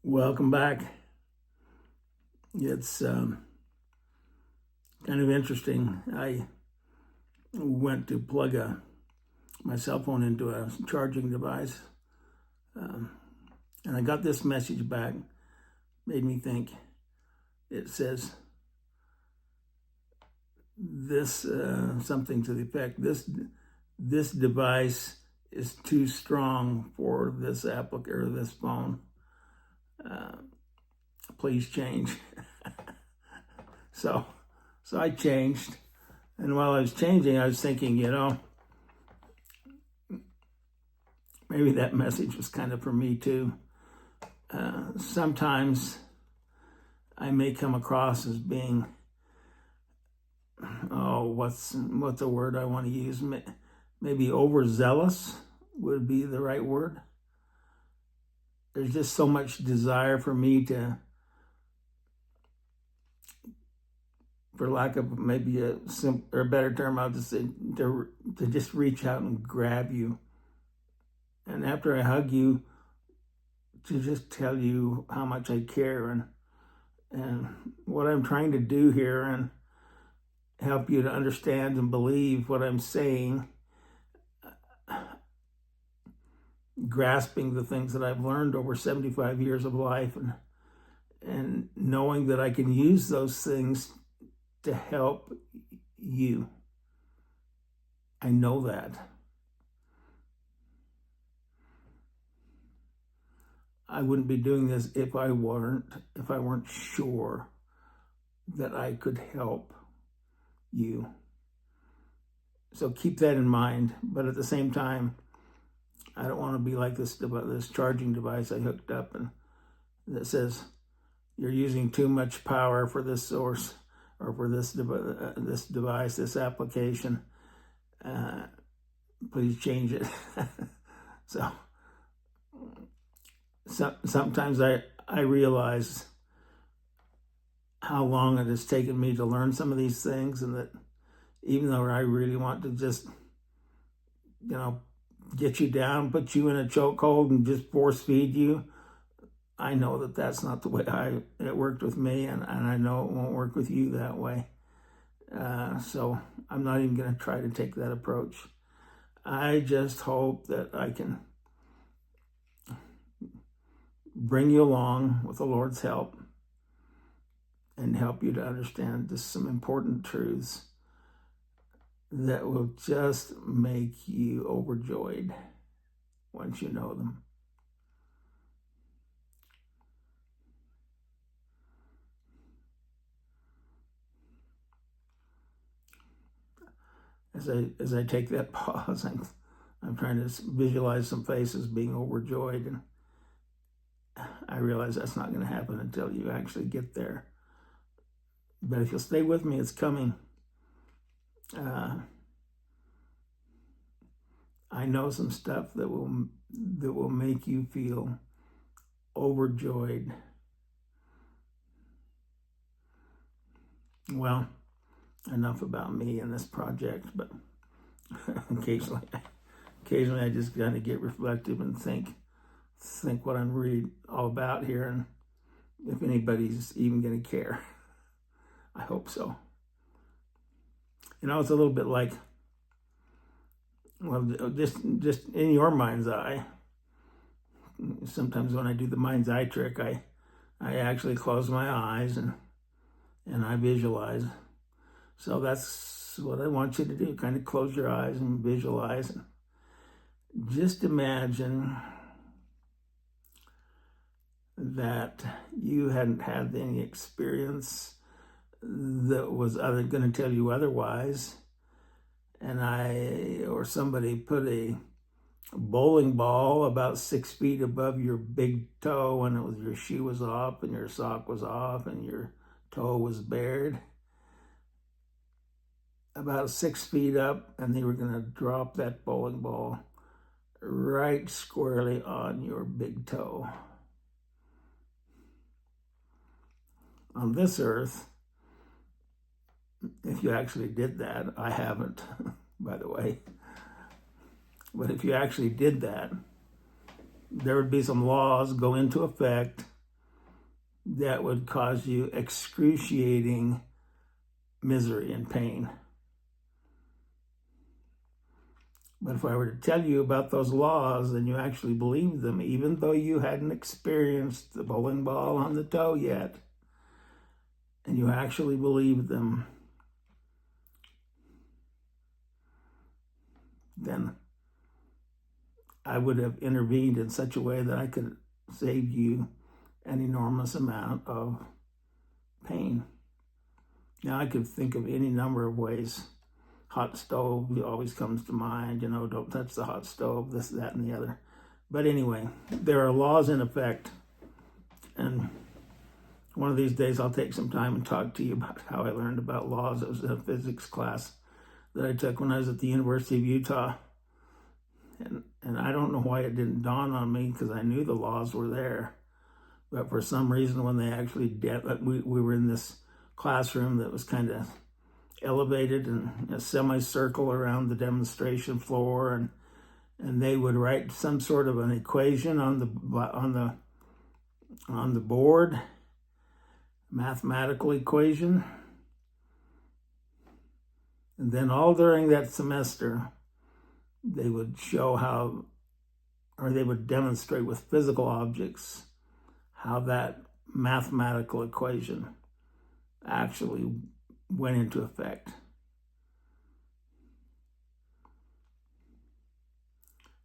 Welcome back. It's kind of interesting. I went to plug my cell phone into a charging device, and I got this message back. Made me think. It says this something to the effect: this device is too strong for this or this phone. Please change. So I changed, and while I was changing, I was thinking, maybe that message was kind of for me too. Sometimes I may come across as being, what's a word I want to use? Maybe overzealous would be the right word. There's just so much desire for me to, for lack of maybe a better term, I'll just say to just reach out and grab you. And after I hug you, to just tell you how much I care and what I'm trying to do here and help you to understand and believe what I'm saying, grasping the things that I've learned over 75 years of life and knowing that I can use those things to help you. I know that. I wouldn't be doing this if I weren't sure that I could help you. So keep that in mind. But at the same time, I don't want to be like this charging device I hooked up and that says you're using too much power for this source or for this device, this application. Please change it. Sometimes I realize how long it has taken me to learn some of these things, and that even though I really want to just, get you down, put you in a chokehold and just force feed you, I know that that's not the way it worked with me, and I know it won't work with you that way. So I'm not even going to try to take that approach. I just hope that I can bring you along with the Lord's help and help you to understand just some important truths that will just make you overjoyed once you know them. As I take that pause, I'm trying to visualize some faces being overjoyed, and I realize that's not going to happen until you actually get there. But if you'll stay with me, it's coming. I know some stuff that will make you feel overjoyed. Well, enough about me and this project, but occasionally I just kind of get reflective and think what I'm really all about here, and if anybody's even going to care. I hope so. It's a little bit like, well, just in your mind's eye. Sometimes when I do the mind's eye trick, I actually close my eyes and I visualize. So that's what I want you to do. Kind of close your eyes and visualize. And just imagine that you hadn't had any experience that was going to tell you otherwise, and somebody put a bowling ball about 6 feet above your big toe, and your shoe was off and your sock was off and your toe was bared, about 6 feet up, and they were going to drop that bowling ball right squarely on your big toe. On this earth, if you actually did that, I haven't, by the way, but if you actually did that, there would be some laws go into effect that would cause you excruciating misery and pain. But if I were to tell you about those laws and you actually believed them, even though you hadn't experienced the bowling ball on the toe yet, and you actually believed them, then I would have intervened in such a way that I could save you an enormous amount of pain. Now, I could think of any number of ways. Hot stove always comes to mind, don't touch the hot stove, this, that, and the other. But anyway, there are laws in effect. And one of these days I'll take some time and talk to you about how I learned about laws. It was in a physics class that I took when I was at the University of Utah. And I don't know why it didn't dawn on me, because I knew the laws were there. But for some reason, when they actually we were in this classroom that was kind of elevated in a semicircle around the demonstration floor, and they would write some sort of an equation on the board, mathematical equation. And then all during that semester, they would show they would demonstrate with physical objects how that mathematical equation actually went into effect.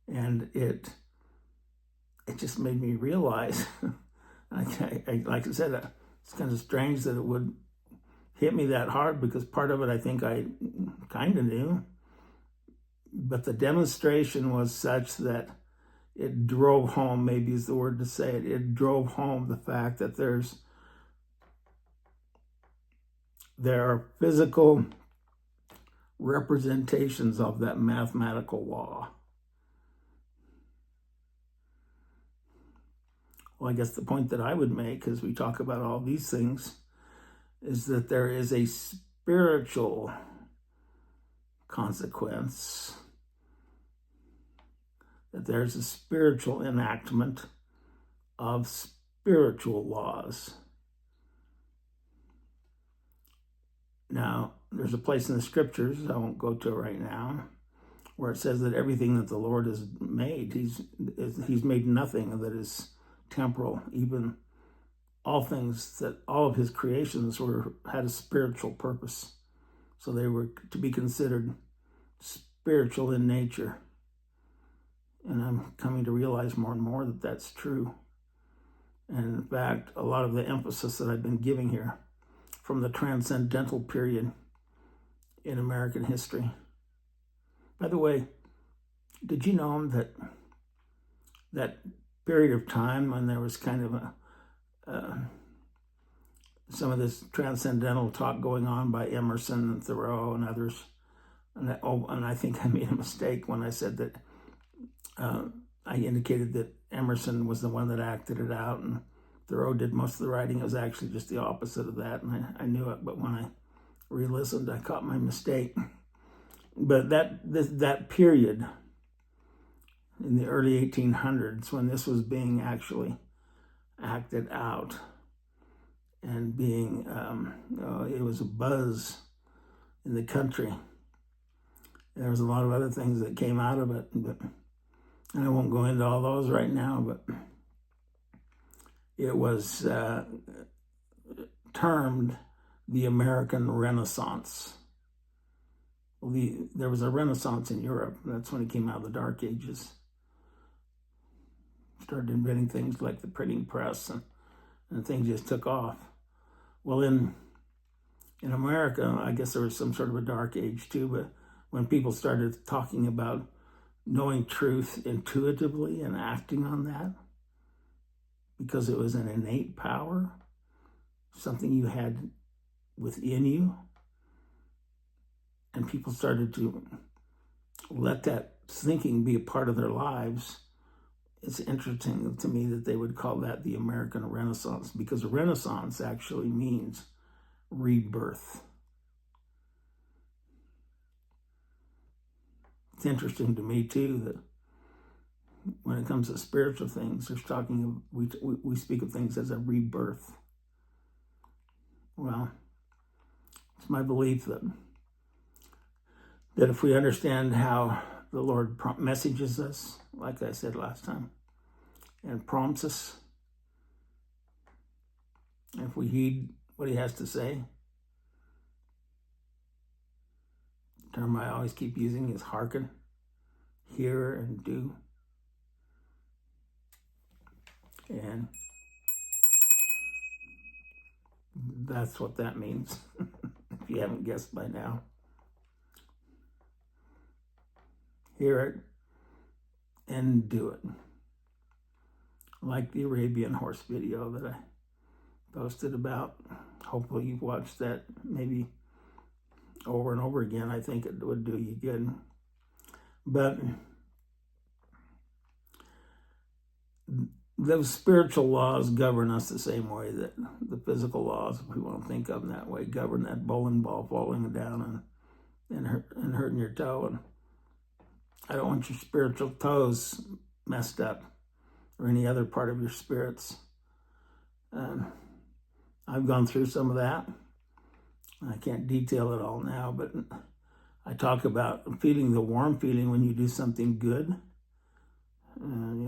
And it just made me realize, like I said, it's kind of strange that it would hit me that hard, because part of it I think I kind of knew. But the demonstration was such that it drove home, maybe is the word to say it, it drove home the fact that there are physical representations of that mathematical law. Well, I guess the point that I would make as we talk about all these things is that there is a spiritual consequence, that there's a spiritual enactment of spiritual laws. Now, there's a place in the scriptures, I won't go to it right now, where it says that everything that the Lord has made, he's made nothing that is temporal. Even all things, that all of his creations had a spiritual purpose. So they were to be considered spiritual in nature. And I'm coming to realize more and more that that's true. And in fact, a lot of the emphasis that I've been giving here from the transcendental period in American history. By the way, did you know that period of time when there was kind of some of this transcendental talk going on by Emerson and Thoreau and others, and I think I made a mistake when I said that I indicated that Emerson was the one that acted it out and Thoreau did most of the writing. It was actually just the opposite of that, and I knew it, but when I re-listened, I caught my mistake. But that period in the early 1800s, when this was being actually acted out and being, it was a buzz in the country. There was a lot of other things that came out of it, and I won't go into all those right now, but it was termed the American Renaissance. There was a Renaissance in Europe. That's when it came out of the Dark Ages. Started inventing things like the printing press, and things just took off. Well, in America, I guess there was some sort of a dark age too, but when people started talking about knowing truth intuitively and acting on that, because it was an innate power, something you had within you, and people started to let that thinking be a part of their lives, it's interesting to me that they would call that the American Renaissance, because Renaissance actually means rebirth. It's interesting to me too that when it comes to spiritual things, we speak of things as a rebirth. Well, it's my belief that if we understand how the Lord messages us, like I said last time, and prompts us, if we heed what he has to say, the term I always keep using is hearken, hear, and do. And that's what that means, if you haven't guessed by now. Hear it and do it. Like the Arabian horse video that I posted about. Hopefully you've watched that maybe over and over again. I think it would do you good. But those spiritual laws govern us the same way that the physical laws, if we want to think of them that way, govern that bowling ball falling down and hurting your toe. And I don't want your spiritual toes messed up or any other part of your spirits. I've gone through some of that. I can't detail it all now, but I talk about feeling the warm feeling when you do something good.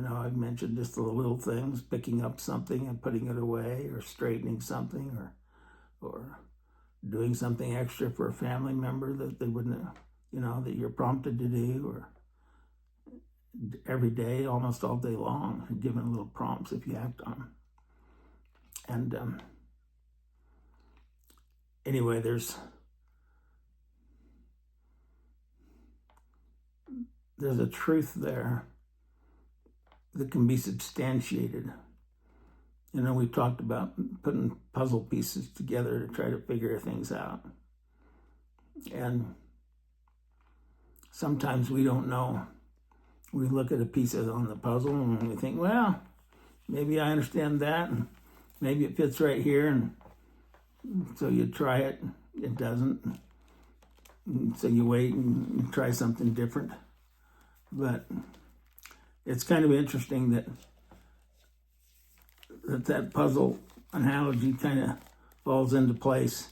I've mentioned just the little things, picking up something and putting it away, or straightening something, or doing something extra for a family member that they wouldn't, that you're prompted to do, or every day, almost all day long, given little prompts if you act on them. And anyway, there's a truth there that can be substantiated. We've talked about putting puzzle pieces together to try to figure things out. And sometimes we don't know. We look at the pieces on the puzzle and we think, well, maybe I understand that, and maybe it fits right here, and so you try it, it doesn't. And so you wait and you try something different. But it's kind of interesting that puzzle analogy kind of falls into place,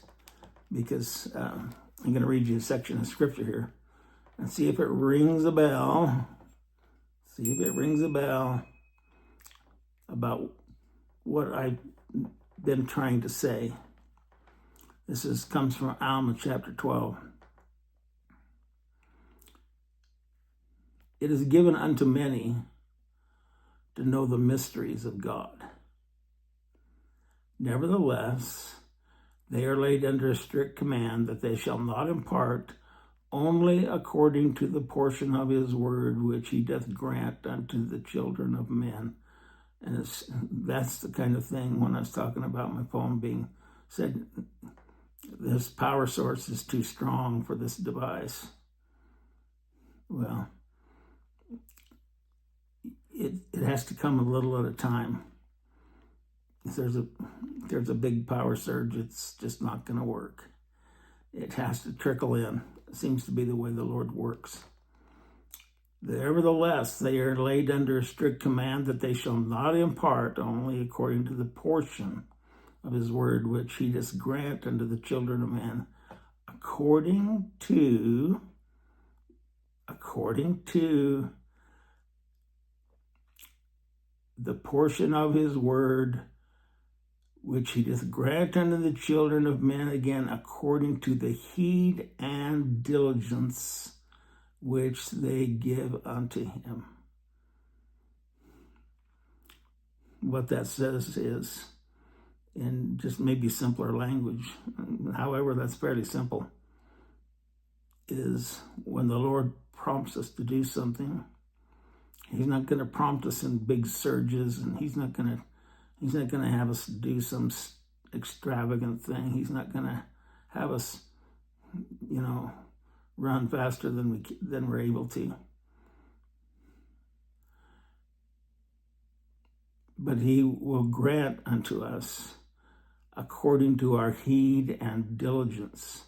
because I'm going to read you a section of scripture here and see if it rings a bell. See if it rings a bell about what I've been trying to say. This comes from Alma chapter 12. It is given unto many to know the mysteries of God. Nevertheless, they are laid under a strict command that they shall not impart only according to the portion of his word which he doth grant unto the children of men. And that's the kind of thing when I was talking about my phone being said, this power source is too strong for this device. Well, it has to come a little at a time. If there's a big power surge, it's just not going to work. It has to trickle in. It seems to be the way the Lord works. Nevertheless, they are laid under a strict command that they shall not impart only according to the portion of his word which he does grant unto the children of men, according to the portion of his word which he doth grant unto the children of men, again, according to the heed and diligence which they give unto him. What that says is, in just maybe simpler language, however, that's fairly simple, is when the Lord prompts us to do something, he's not going to prompt us in big surges, and he's not going to have us do some extravagant thing. He's not going to have us, run faster than we're able to. But he will grant unto us according to our heed and diligence,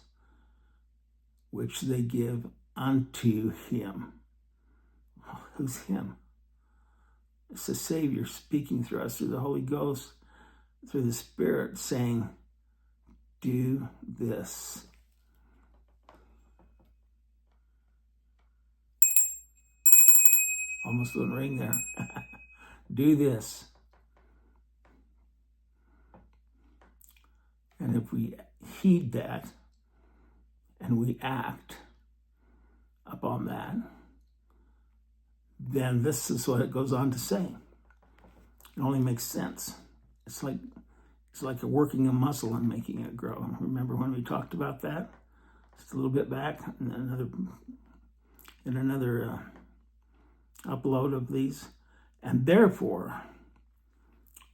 which they give unto him. Who's him? It's the Savior speaking through us, through the Holy Ghost, through the Spirit, saying, do this. Almost didn't ring there. Do this. And if we heed that and we act upon that, then this is what it goes on to say. It only makes sense. It's like working a muscle and making it grow. Remember when we talked about that? Just a little bit back in another upload of these. And therefore,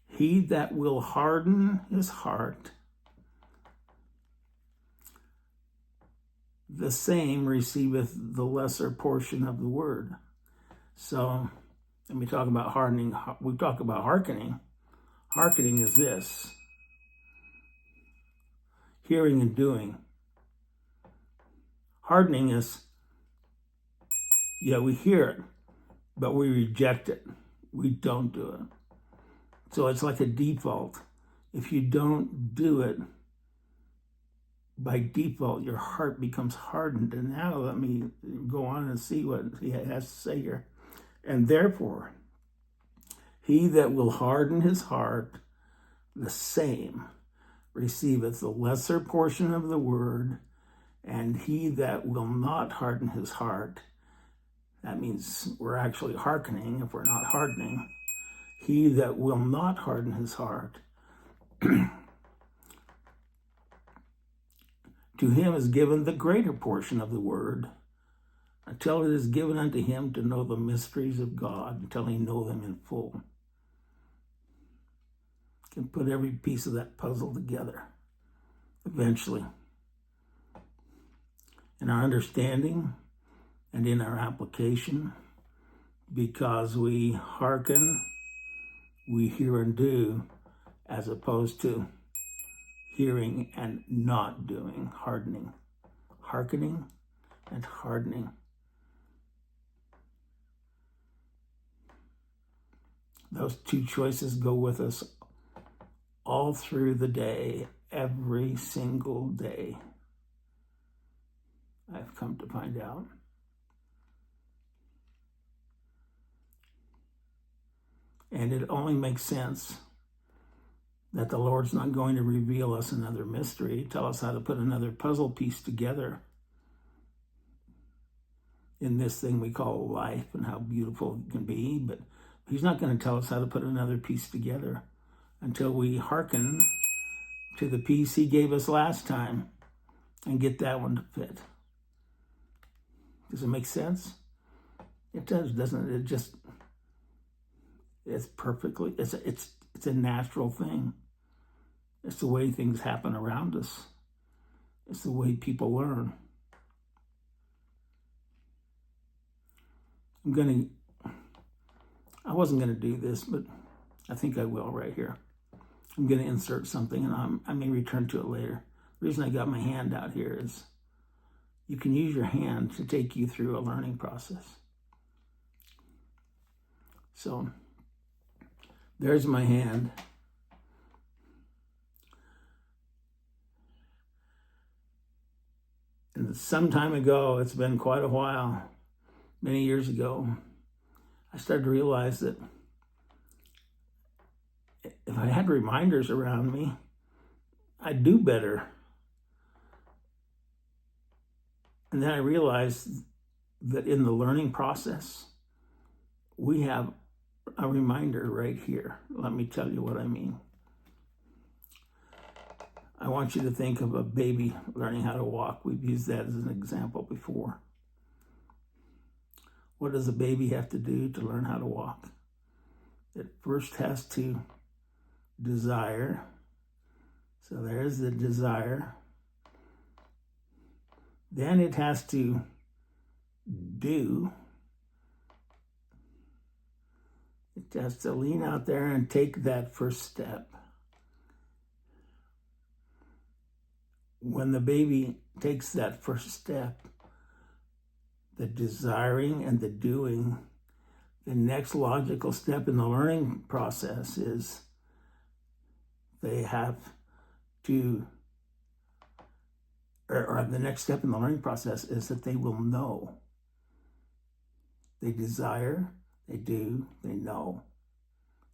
he that will harden his heart, the same receiveth the lesser portion of the word. So, let me talk about hardening. We talk about hearkening. Hearkening is this: hearing and doing. Hardening is, we hear it, but we reject it. We don't do it. So it's like a default. If you don't do it, by default, your heart becomes hardened. And now let me go on and see what he has to say here. And therefore, he that will harden his heart, the same receiveth the lesser portion of the word, and he that will not harden his heart, that means we're actually hearkening if we're not hardening. He that will not harden his heart, to him is given the greater portion of the word, until it is given unto him to know the mysteries of God, until he know them in full. Can put every piece of that puzzle together eventually. In our understanding and in our application, because we hearken, we hear and do, as opposed to hearing and not doing, hardening. Hearkening and hardening. Those two choices go with us all through the day, every single day. I've come to find out. And it only makes sense that the Lord's not going to reveal us another mystery, tell us how to put another puzzle piece together in this thing we call life and how beautiful it can be, but he's not going to tell us how to put another piece together until we hearken to the piece he gave us last time and get that one to fit. Does it make sense? It does, doesn't it? It's perfectly, it's a natural thing. It's the way things happen around us. It's the way people learn. I wasn't going to do this, but I think I will right here. I'm going to insert something, and I may return to it later. The reason I got my hand out here is you can use your hand to take you through a learning process. So there's my hand. And some time ago, it's been quite a while, many years ago, I started to realize that if I had reminders around me, I'd do better. And then I realized that in the learning process, we have a reminder right here. Let me tell you what I mean. I want you to think of a baby learning how to walk. We've used that as an example before. What does a baby have to do to learn how to walk? It first has to desire. So there's the desire. Then it has to do. It has to lean out there and take that first step. When the baby takes that first step, the desiring and the doing, the next logical step in the learning process is they have to or the next step in the learning process is that they will know. They desire, they do, they know.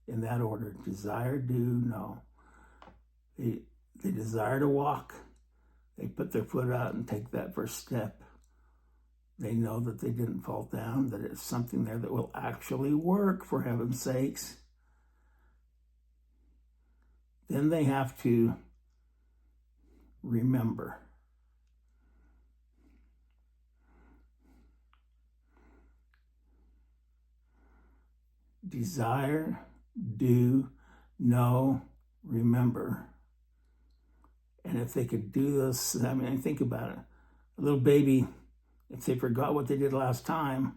In that order: desire, do, know. They desire to walk. They put their foot out and take that first step. They know that they didn't fall down, that it's something there that will actually work, for heaven's sakes. Then they have to remember. Desire, do, know, remember. And if they could do this, I mean, think about it. A little baby, if they forgot what they did last time,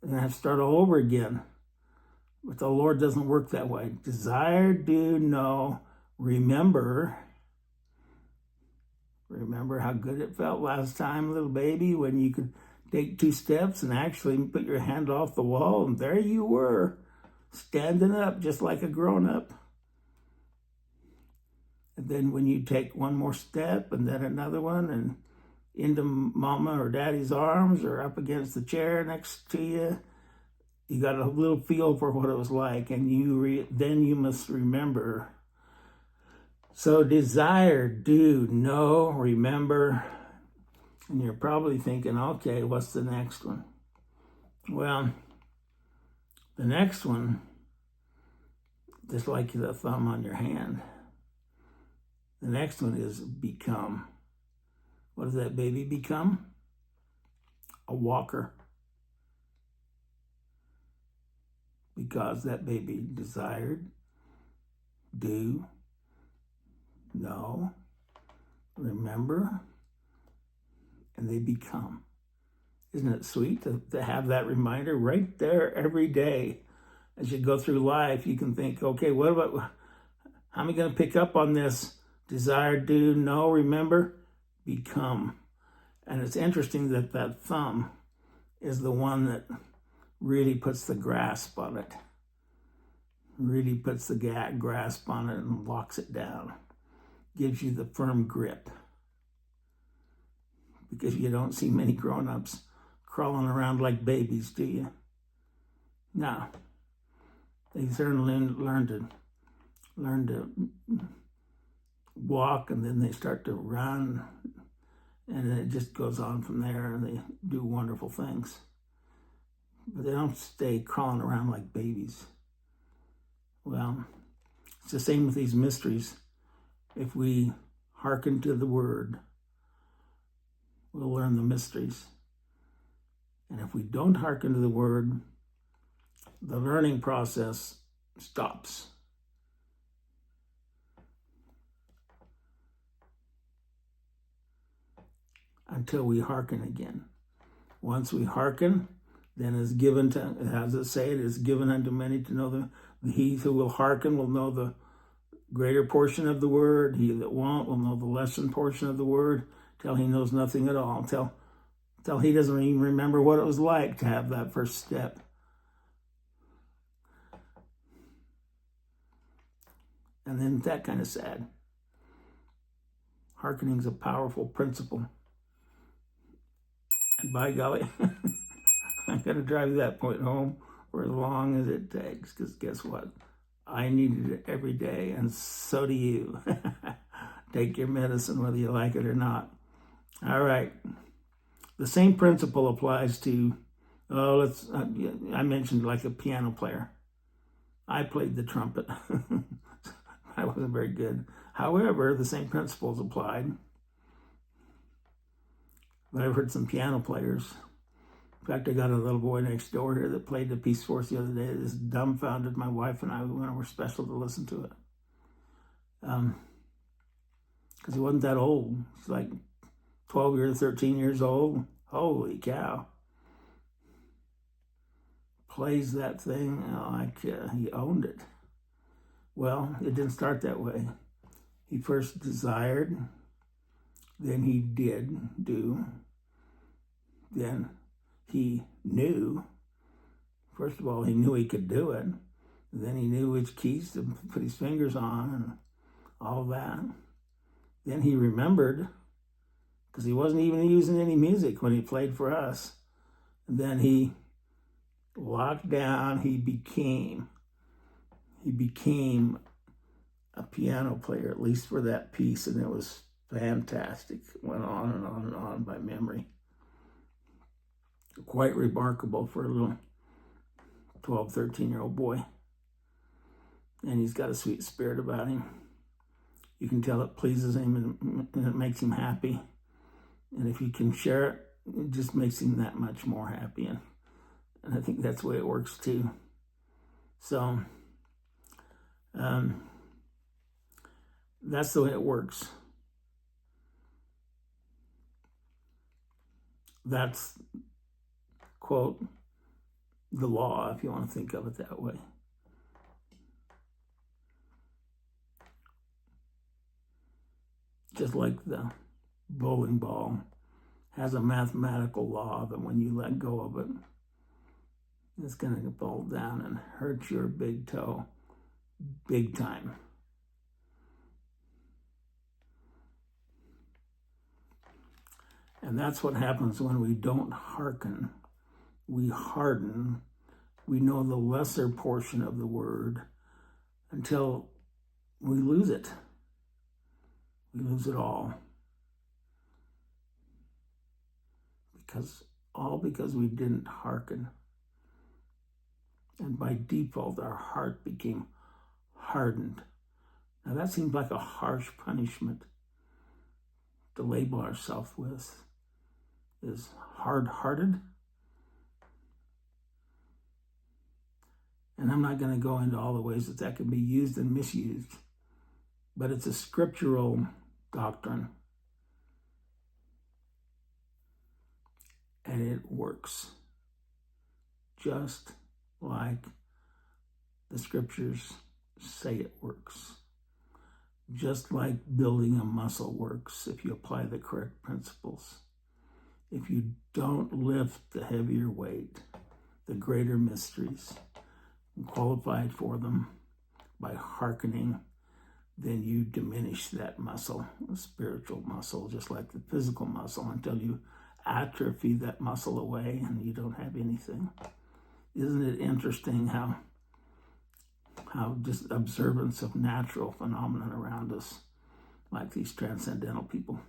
then have to start all over again. But the Lord doesn't work that way. Desire, do, know, remember. Remember how good it felt last time, little baby, when you could take 2 steps and actually put your hand off the wall, and there you were, standing up just like a grown-up. And then when you take one more step and then another one and into mama or daddy's arms or up against the chair next to you, you got a little feel for what it was like, and then you must remember. So desire, do, know, remember. And you're probably thinking, okay, what's the next one? Well, the next one, just like the thumb on your hand, the next one is become. What does that baby become? A walker. Because that baby desired, do, know, remember, and they become. Isn't it sweet to have that reminder right there every day? As you go through life, you can think, okay, how am I going to pick up on this? Desire, do, know, remember, become. And it's interesting that that thumb is the one that really puts the grasp on it. Really puts the grasp on it and locks it down. Gives you the firm grip. Because you don't see many grown-ups crawling around like babies, do you? No. They certainly learn to walk, and then they start to run, and then it just goes on from there, and they do wonderful things. But they don't stay crawling around like babies. Well, it's the same with these mysteries. If we hearken to the word, we'll learn the mysteries. And if we don't hearken to the word, the learning process stops. Until we hearken again. Once we hearken, then is given to, as it say, it is given unto many to know he who will hearken will know the greater portion of the word. He that won't will know the lesser portion of the word, till he knows nothing at all, till he doesn't even remember what it was like to have that first step. And then that kind of sad. Hearkening is a powerful principle. And by golly, I'm going to drive that point home for as long as it takes, because guess what? I needed it every day, and so do you. Take your medicine whether you like it or not. All right. The same principle applies to, I mentioned like a piano player. I played the trumpet. I wasn't very good. However, the same principles applied. But I've heard some piano players. In fact, I got a little boy next door here that played the piece for us the other day. This dumbfounded my wife and I when we were special to listen to it. Because he wasn't that old. He's like 12 years, 13 years old. Holy cow. Plays that thing like he owned it. Well, it didn't start that way. He first desired, then he did do, then he knew. First of all, he knew he could do it. Then he knew which keys to put his fingers on and all that. Then he remembered, because he wasn't even using any music when he played for us. And then he locked down. He became a piano player, at least for that piece, and it was fantastic. It went on and on and on by memory. Quite remarkable for a little 12, 13-year-old boy. And he's got a sweet spirit about him. You can tell it pleases him and it makes him happy. And if you can share it, it just makes him that much more happy. And I think that's the way it works too. So, that's the way it works. That's, quote, the law, if you want to think of it that way. Just like the bowling ball has a mathematical law that when you let go of it, it's going to fall down and hurt your big toe big time. And that's what happens when we don't hearken. We harden. We know the lesser portion of the word until we lose it. We lose it all. Because we didn't hearken. And by default, our heart became hardened. Now that seems like a harsh punishment to label ourselves with. Is hard-hearted. And I'm not going to go into all the ways that can be used and misused, but it's a scriptural doctrine. And it works just like the scriptures say it works. Just like building a muscle works if you apply the correct principles. If you don't lift the heavier weight, the greater mysteries, and qualify for them by hearkening, then you diminish that muscle, the spiritual muscle, just like the physical muscle, until you atrophy that muscle away and you don't have anything. Isn't it interesting how just observance of natural phenomenon around us, like these transcendental people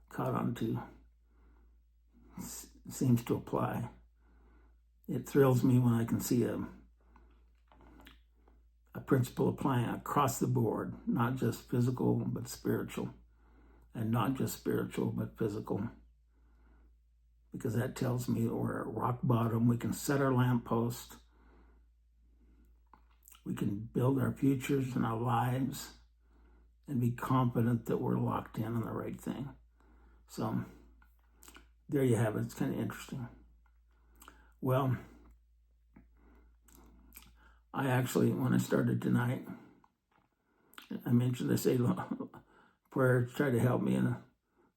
caught on to, seems to apply. It thrills me when I can see a principle applying across the board, not just physical but spiritual, and not just spiritual but physical, because that tells me that we're at rock bottom. We can set our lamppost. We can build our futures and our lives and be confident that we're locked in on the right thing. So there you have it. It's kind of interesting. Well, I actually, when I started tonight, I mentioned, I say prayer to try to help me, and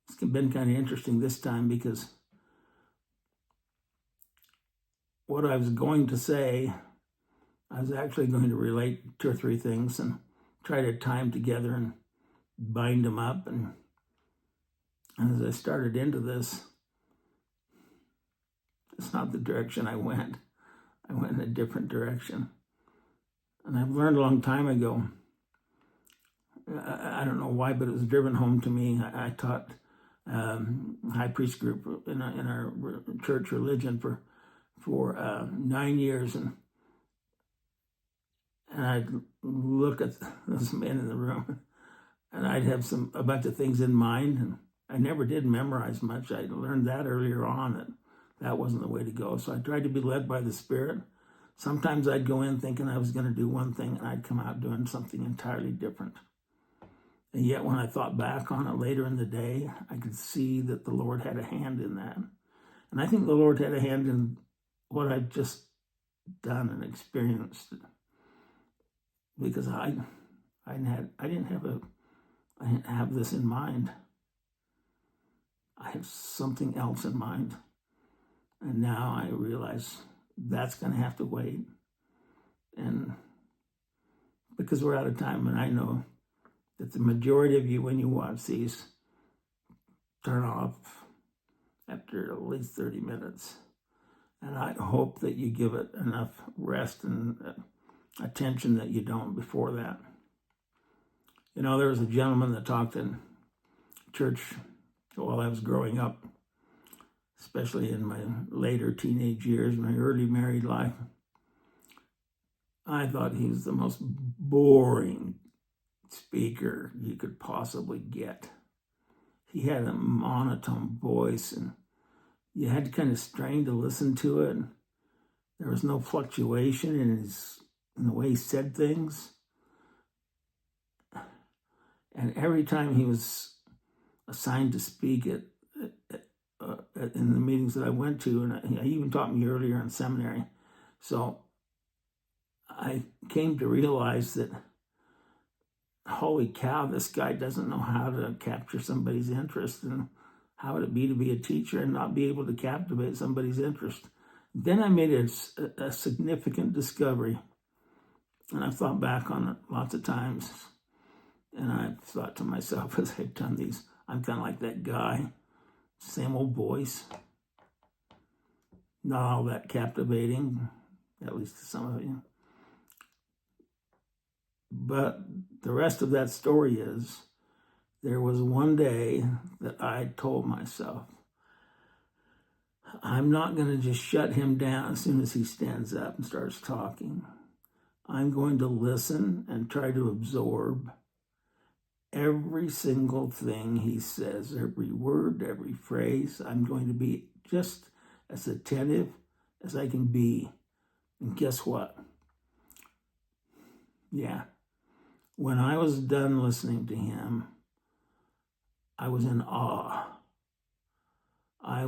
it's been kind of interesting this time because what I was going to say, I was actually going to relate 2 or 3 things and try to tie them together and bind them up. And as I started into this, it's not the direction I went. I went in a different direction. And I've learned a long time ago, I don't know why, but it was driven home to me. I taught high priest group in our church religion for 9 years, and I'd look at those men in the room, and I'd have a bunch of things in mind, and I never did memorize much. I learned that earlier on, that wasn't the way to go. So I tried to be led by the Spirit. Sometimes I'd go in thinking I was going to do one thing, and I'd come out doing something entirely different. And yet when I thought back on it later in the day, I could see that the Lord had a hand in that. And I think the Lord had a hand in what I'd just done and experienced, because I didn't have this in mind. I had something else in mind. And now I realize that's going to have to wait. And because we're out of time, and I know that the majority of you, when you watch these, turn off after at least 30 minutes. And I hope that you give it enough rest and attention that you don't before that. You know, there was a gentleman that talked in church while I was growing up, especially in my later teenage years, my early married life. I thought he was the most boring speaker you could possibly get. He had a monotone voice, and you had to kind of strain to listen to it. There was no fluctuation in the way he said things. And every time he was assigned to speak in the meetings that I went to, and he even taught me earlier in seminary. So I came to realize that, holy cow, this guy doesn't know how to capture somebody's interest, and how would it be to be a teacher and not be able to captivate somebody's interest. Then I made a significant discovery, and I've thought back on it lots of times, and I've thought to myself as I've done these, I'm kind of like that guy, same old voice, not all that captivating, at least to some of you. But the rest of that story is, there was one day that I told myself, I'm not going to just shut him down as soon as he stands up and starts talking. I'm going to listen and try to absorb every single thing he says, every word, every phrase. I'm going to be just as attentive as I can be. And guess what? Yeah. When I was done listening to him, I was in awe. I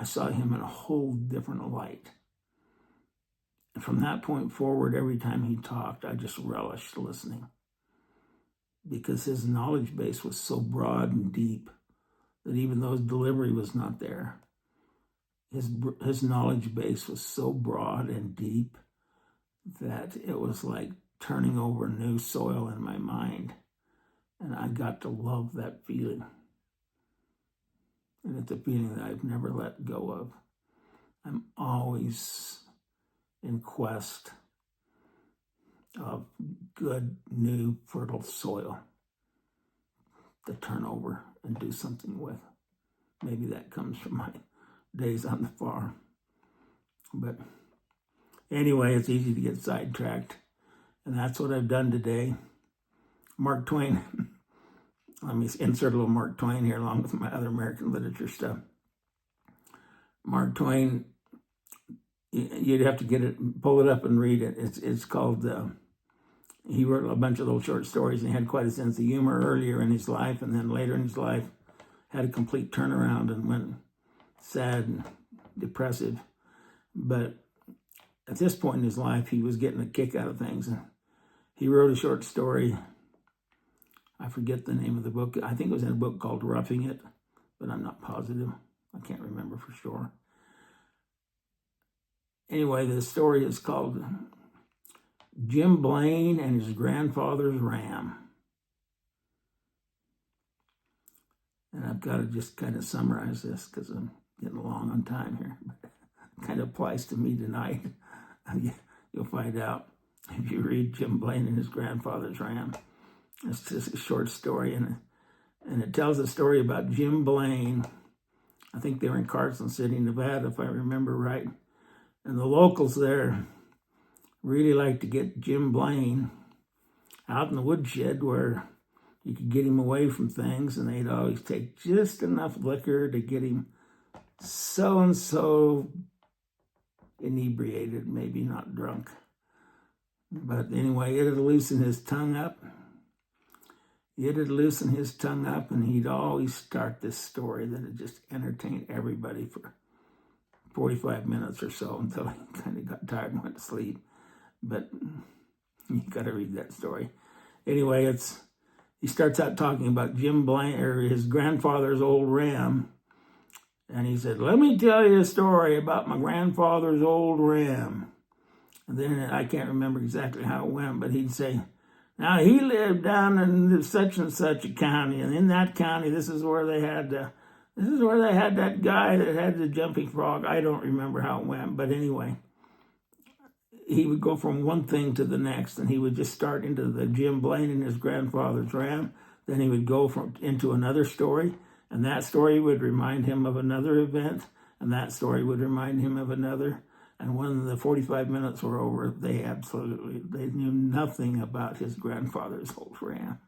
saw him in a whole different light. And from that point forward, every time he talked, I just relished listening, because his knowledge base was so broad and deep that even though his delivery was not there, his knowledge base was so broad and deep that it was like turning over new soil in my mind. And I got to love that feeling. And it's a feeling that I've never let go of. I'm always in quest of good, new, fertile soil to turn over and do something with. Maybe that comes from my days on the farm. But anyway, it's easy to get sidetracked. And that's what I've done today. Mark Twain. Let me insert a little Mark Twain here along with my other American literature stuff. Mark Twain, you'd have to pull it up and read it. It's called, he wrote a bunch of little short stories, and he had quite a sense of humor earlier in his life, and then later in his life had a complete turnaround and went sad and depressive. But at this point in his life, he was getting a kick out of things. And he wrote a short story. I forget the name of the book. I think it was in a book called Roughing It, but I'm not positive. I can't remember for sure. Anyway, the story is called Jim Blaine and His Grandfather's Ram. And I've got to just kind of summarize this because I'm getting long on time here. It kind of applies to me tonight. You'll find out if you read Jim Blaine and His Grandfather's Ram. It's just a short story, and it tells a story about Jim Blaine. I think they were in Carson City, Nevada, if I remember right. And the locals there really liked to get Jim Blaine out in the woodshed where you could get him away from things, and they'd always take just enough liquor to get him so-and-so inebriated, maybe not drunk. But anyway, it'd loosen his tongue up. And he'd always start this story that would just entertain everybody for 45 minutes or so until he kind of got tired and went to sleep. But you got to read that story. Anyway, he starts out talking about Jim Blaine, or his grandfather's old ram. And he said, let me tell you a story about my grandfather's old ram. And then I can't remember exactly how it went, but he'd say, Now he lived down in such and such a county, and in that county, this is where they had that guy that had the jumping frog. I don't remember how it went, but anyway, he would go from one thing to the next, and he would just start into the Jim Blaine and his grandfather's ram. Then he would go into another story, and that story would remind him of another event, and that story would remind him of another. And when the 45 minutes were over, they knew nothing about his grandfather's old ram,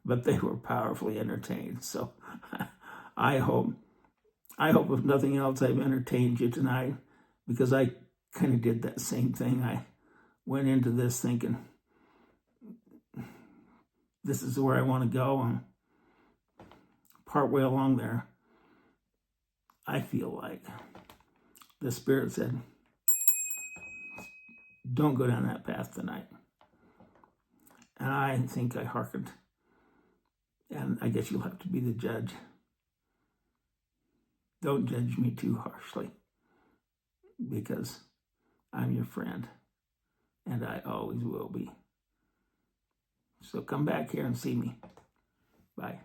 but they were powerfully entertained. So I hope if nothing else, I've entertained you tonight, because I kind of did that same thing. I went into this thinking, this is where I want to go. And partway along there, I feel like the Spirit said, don't go down that path tonight. And I think I hearkened. And I guess you'll have to be the judge. Don't judge me too harshly, because I'm your friend, and I always will be. So come back here and see me. Bye.